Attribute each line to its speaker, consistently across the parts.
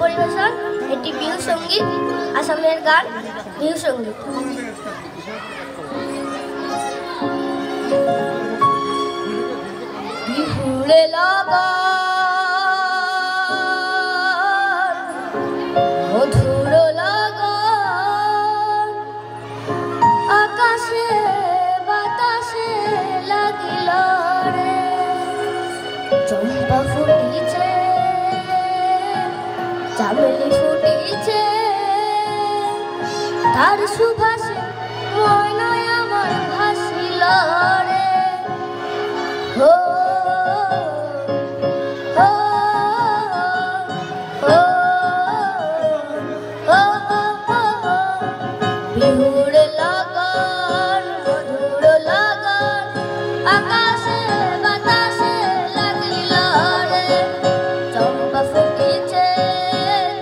Speaker 1: পরিবেশন এটি বিহু সঙ্গীত, আসামের গান বিহু সঙ্গীত। বিহুরে লগন মধুর লগন আকাশে বাতাসে লাগিল রে, চম্পা ফুটিছে চামেলি ফুটিছে তার সুভাষে ময়নায় আমার ভাসিল রে। হো হো হো হো হো বিহুর লগন মধুর লগন আকাশে বাতাসে লাগিল রে, চম্পা ফুটিছে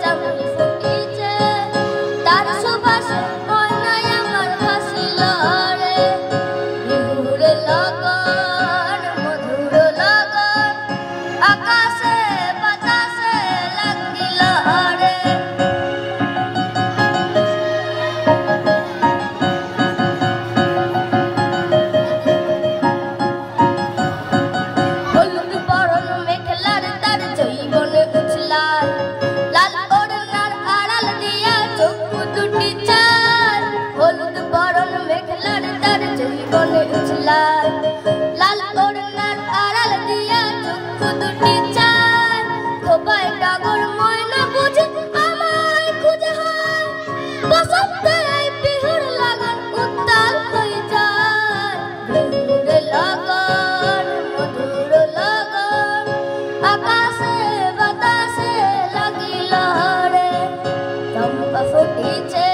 Speaker 1: চামেলি ফুটিছে তার সুভাষে ময়নায় আমার ভাসিল রে। বিহুর লগন মধুর লগন আকাশে বাতাসে লাগিল রে। হলুদ বরণ মেখলার তার জৈবনে উছলাল, লাল ওড়নার আড়াল দিয়া চোখ দুটি চার। হলুদ বরণ মেখলার তার জৈবনে উছলাল, লাল ওড়নার আড়াল দিয়া চোখ দুটি চার। খোপায় ডাগর ময়না বুঝে আমায় খুঁজে হয়, বসন্তে এই বিহুর লগন উত্তাল হয়ে যায়। বিহুর লগন মধুর লগন আকাশে বাতাসে লাগিল রে, চম্পা ফুটিছে